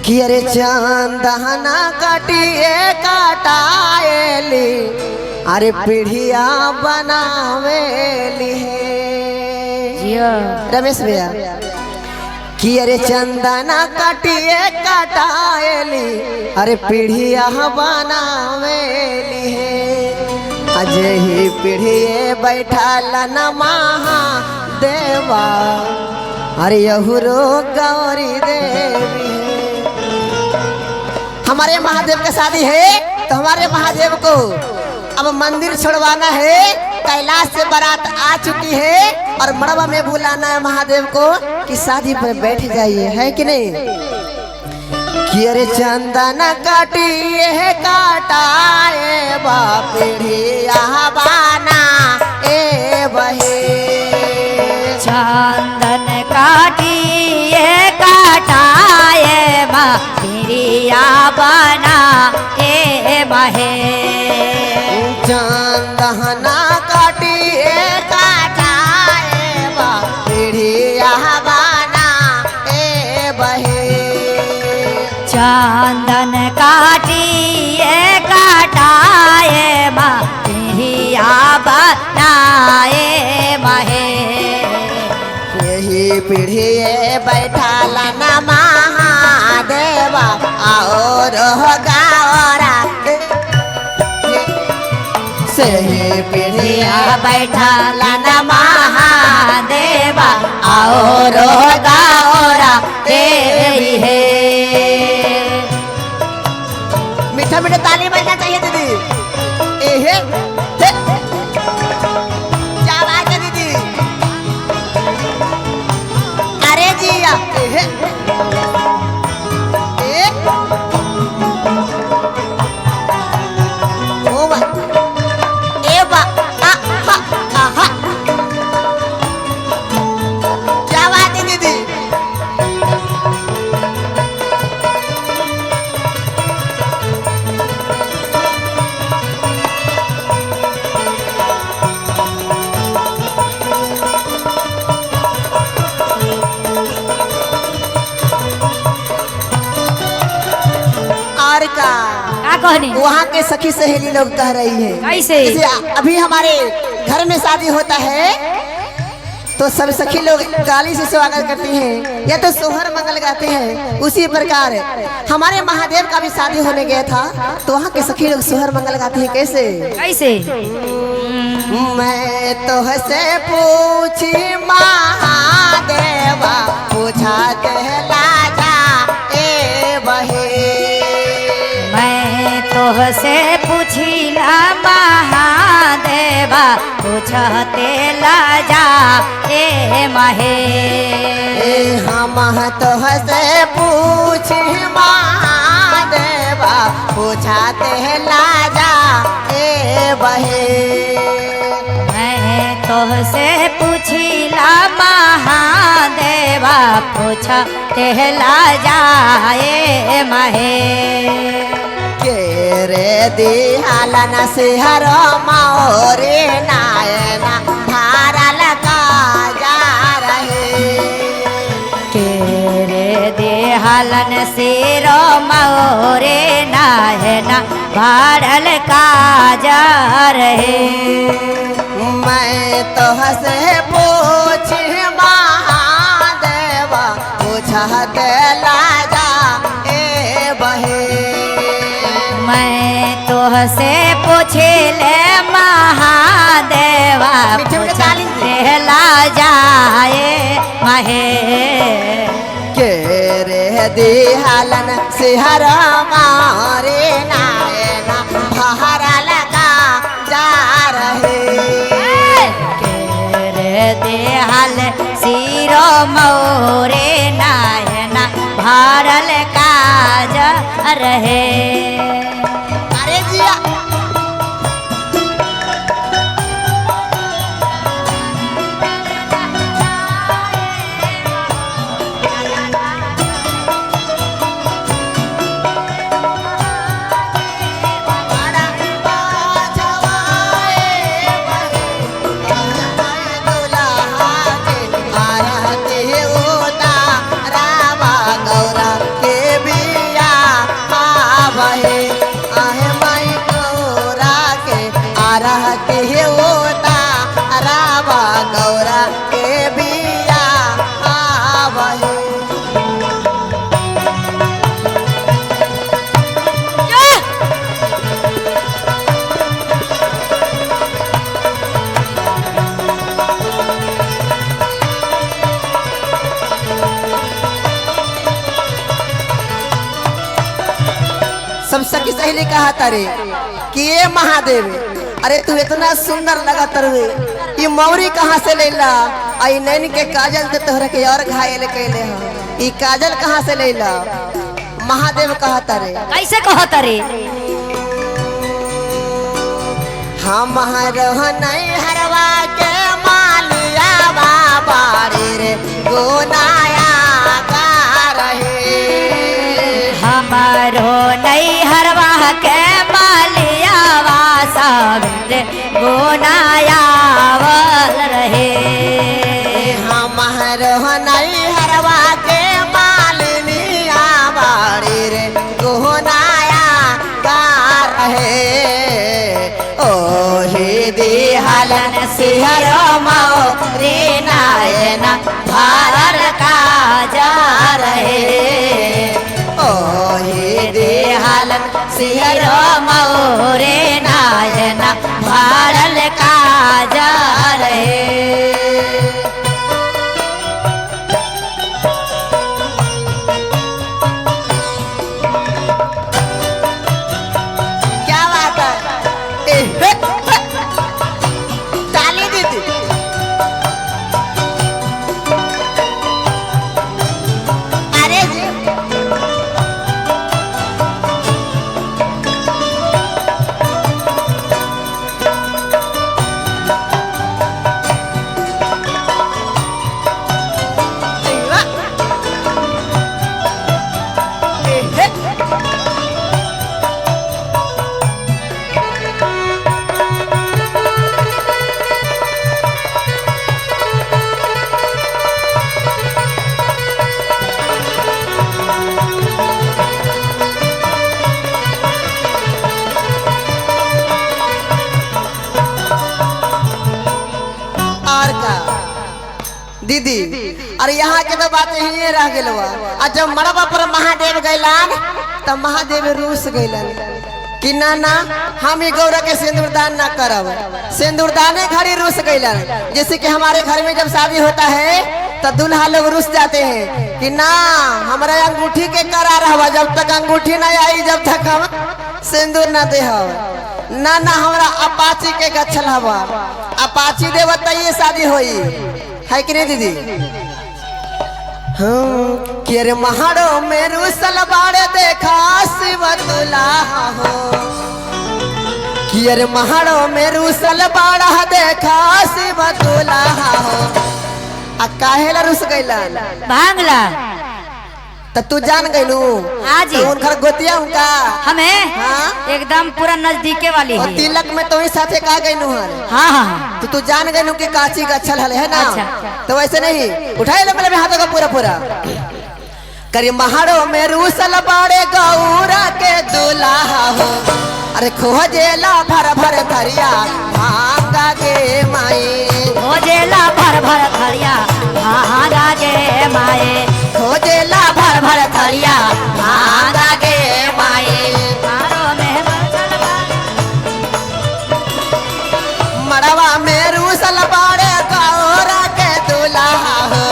कि अरे चंदना काटिए काटाएली अरे पीढ़िया बनावेली है रमेश भैया कि अरे चंदना काटिए काटाएली अरे पीढ़िया बनावेली है अजय ही पीढ़िए बैठल न महा देवा अरे यहुरो गौरी देवी है। हमारे महादेव का शादी है तो हमारे महादेव को अब मंदिर छोड़वाना है। कैलाश से बारात आ चुकी है और मड़वा में बुलाना है महादेव को कि शादी पर बैठ जाइए, है कि नहीं। कि अरे चंदना काटिए काटाए बापीढ़िया बना ए बहे चंदन काटिए काटाए बापीढ़िया बना ए बहे चंदना काटिए काटाए बापीढ़िया बना ए बहे चंदन काटिए काटाए बापीढ़िया बनाए महे यही पीढ़िए बैठाला न महादेवा और गौरा सही पीढ़िया बैठाला न महादेवा और गौरा तेरी है। मीठा मीठा ताली बजना चाहिए दीदी। एहे क्या बात है दीदी। अरे जिया एहे ओ बा ए बा आ हा आहा क्या बात है दीदी। का कहनी वहाँ के सखी सहेली लोग कह रही है कैसे अभी हमारे घर में शादी होता है तो सब सखी लोग गाली से स्वागत करती हैं या तो सोहर मंगल गाते हैं। उसी प्रकार हमारे महादेव का भी शादी होने गया था तो वहाँ के सखी लोग सोहर मंगल गाते हैं। कैसे कैसे मैं तो से पूछी महादेवा पूछा कहला जा ए बहे मैं तोहसे पूछिला महादेवा पूछते ला जा ए महे हम तो से पूछी महादेवा पूछाते ला जा ए बहे मैं तोहसे पूछिला महादेवा पूछते ला जा ए महे के रे दिहालन सिहर मोरे नायना भारल का जा रहे के रे देहलन सिरो मोरे नायना भारल का जा रहे मैं तो से पूछी महादेवा पूछते ला जा ए बहे मैं तोहसे पूछे ले महादेवा पूछते ला जाए महे के रे दिहालन सिहर मारे नायना भारल का जा रहे के रे देहल सिरो मोरे नायना भारल का जा रहे। अरे जिया गौरा के भी की सहेली कहा तारे कि ये महादेव, अरे तू इतना सुंदर लगा तरवे, ये मौरी कहाँ से लेला? आई नैन के काजल तो तोहरा के और घायल कैले हो, ये काजल कहाँ से लेला? महादेव कहा तारे कैसे कहत रे? हम नहीं हरवा के मालिया बाबारी रे गोनाया का रहे। हमारो नहीं हरवा के मालिया वासाविर गोनायावल रहे। हमारो नहीं हरवा के मालिनिया बाड़ी रे गोनाया का रहे। ओहे देहलन सिहर मौरी नायना भारर का जा रहे। ओहे देहलन सिहर मौरी नायना भारल का जा रहे। दीदी अरे यहाँ के तो बात ही रह गए। और जब मड़बा पर महादेव गैलान तब महादेव रूस गैलन कि ना ना हम ही गौरा के सिंदूरदान ना करब। सिंदूरदाने घड़ी रूस गैलन। जैसे कि हमारे घर में जब शादी होता है तो दूल्हा लोग रूस जाते हैं कि ना हमारा अंगूठी के करार हवा, जब तक अंगूठी ना आई जब तक हम सिंदूर ना दे ना ना हमारा अपाची के गच्छल हवा, अपाची देव तय शादी होई है कि नहीं दीदी? हाँ कि अरे महाड़ो में रूसल बाड़े देखा शिव दुल्हा हो, कि अरे महाड़ो में रूसल बाड़ा देखा शिव दुल्हा हो। आ काहेला रूस गइला? भांगला तो तू जान गइलू? हाँ जी। तो उनकर गोतिया उनका हमें हाँ? एकदम पूरा नजदीके वाली और है। तिलक में तो ही साथे का गइलू हर। हाँ हाँ तो तू जान गइलू कि काची का अच्छा है ना? अच्छा। तो वैसे नहीं उठाए ले मेरे हाथों का पूरा पूरा करी महाड़ो में रूसल बाड़े गौरा के दुल्हा हो। अरे खोजेला भर भर थरिया भांगा के माई, खोजेला भर भर थरिया भांगा के माए, खोजेला भर भर थरिया भांगा के माई। मड़वा में रूसल बाड़े गौरा के दुल्हा हो,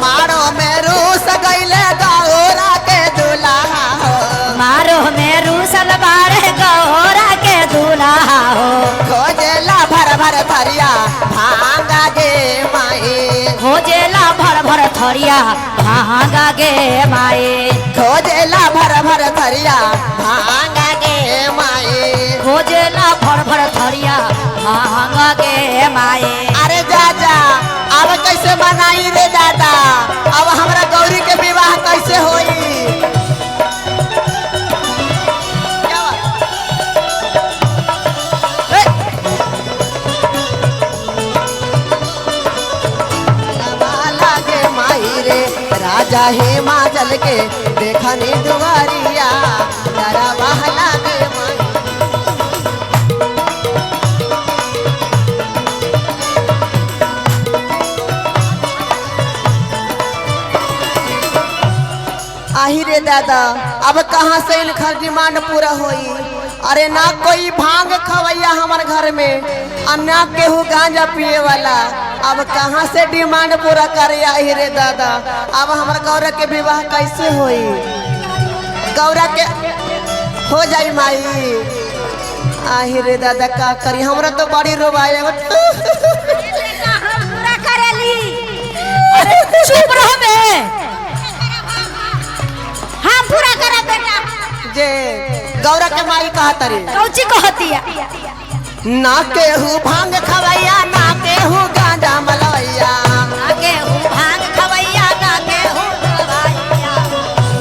मारो में रूस गइले गौरा के दुल्हा हो, मारो में रूसल बारे गौरा के दूल्हा हो। खोजेला भर भर थरिया भांगा गे माई, खोजेला भर भर थरिया भांगा गे माए, खोजेला भर भर थरिया भांगा गे माई, खोजेला भर भर थरिया भांगा गे माए। अरे दादा अब कैसे मनाई रे दादा? अब हमरा गौरी के विवाह कैसे होई? क्या बात? ए! लागे माई रे राजा हिमाचल के देखनी दुआरिया, डरा बहला गे माई। आही रे दादा अब कहाँ से इनका डिमांड पूरा होई? अरे ना कोई भांग खवैया हमारे घर में और ना केहू गांजा पिए वाला। अब कहाँ से डिमांड पूरा करे आई रे दादा। अब हमारा गौरा के विवाह कैसे होई? गौरा के हो जाई माई। आही रे दादा का करी, हमरा तो बड़ी रोवाए। पूरा करेली। अरे चुप रहो बे। हाँ पूरा करा बेटा। जे गौरा के माई कहा तरी कौची कहती है? ना केहू भांग खवैया, ना केहू गांजा मलवैया, ना केहू भांग खवैया, ना केहू दवाइया।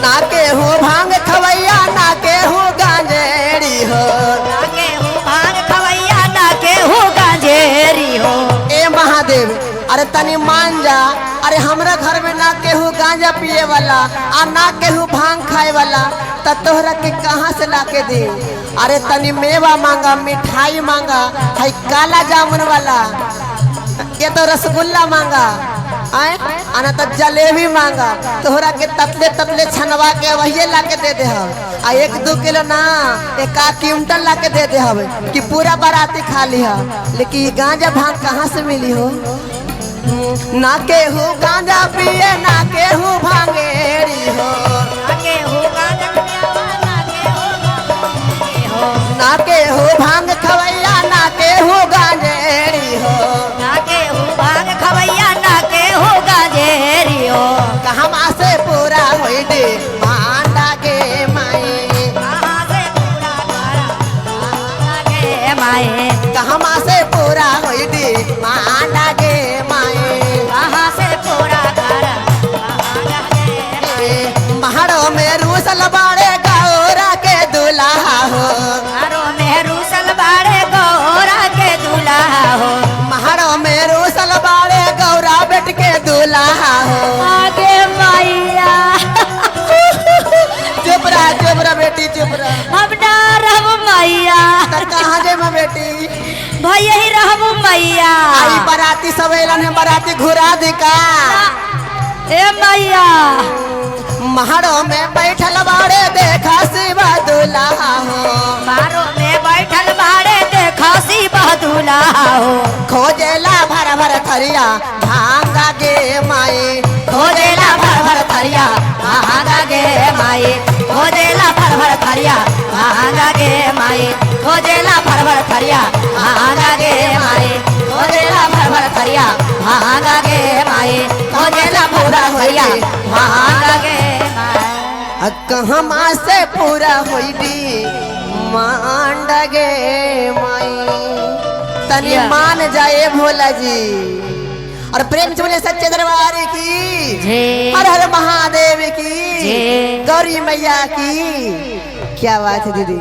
ना केहू भांग खवैया, ना केहू गांजेड़ी हो। ना केहू भांग खवैया, ना केहू गांजेरी हो। ए महादेव अरे तनी मान जा। अरे हमरा घर में ना केहू गांजा पिए वाला आ ना केहू भांग खाए वाला, त तोहरा के कहाँ से लाके दे? अरे तनी मेवा मांगा, मिठाई मांगा, है काला जामुन वाला, ये तो रसगुल्ला मांगा, आए आना तो जलेबी मांगा। तोहरा के ततले ततले छनवा के वही लाके दे दे हम। आ 1-2 किलो ना 1 क्विंटल लाके दे दे हम कि पूरा बाराती खा ली है। लेकिन ये गांजा भांग कहाँ से मिली हो? ना केहू गांजा पिए, ना केहू भांगेड़ी हो। ना केहू गांजा पियावा, ना केहू गांजेरी हो। ना केहू भांग खवैया, ना केहू गांजेड़ी हो। ना केहू भांग खवैया, ना केहू गांजेरी हो। कहवा से पूरा होई दे मांडा के माई। कहाँ से पूरा करा गे माए? कहवा से पूरा होई दे मांडा के माई। कहाँ से पूरा करा गे? महड़ो में रूसल बाड़े गौरा के दुल्हा हो। मारो मेहरू सलवारे गौरा के दूल्हा हो। महड़ो में रूसल बाड़े गौरा बेट के दुल्हा हो। आगे मैया चुप रहा बेटी चुप रहा। हम ना रहू मैया। त कहाँ जे माँ बेटी? भाई यही रहू मैया। आई बाराती सब एलन है, बाराती घुरा दी का। ए मैया महड़ो में बैठल बाड़े देखा शिवा दुल्हा हो। मारो में बैठल बाड़े देखा शिवा दूल्हा हो। खोजेला भर भर थरिया भांगा गे माई। खोजेला भर भर थरिया भांगा गे माई। खोजेला भर भर थरिया भांगा गे माई। खोजेला भर भर थरिया भांगा गे माई। खोजेला भर भर थरिया भांगा गे माई। खोजेला पूरा होइया भांगा गे माई। कहमा से पूरा होई दी मांडा गे माई। तनी मान जाए भोला जी। और प्रेम से बोले सच्चे दरबार की, हर हर महादेव की, गौरी मैया की। क्या बात है दीदी।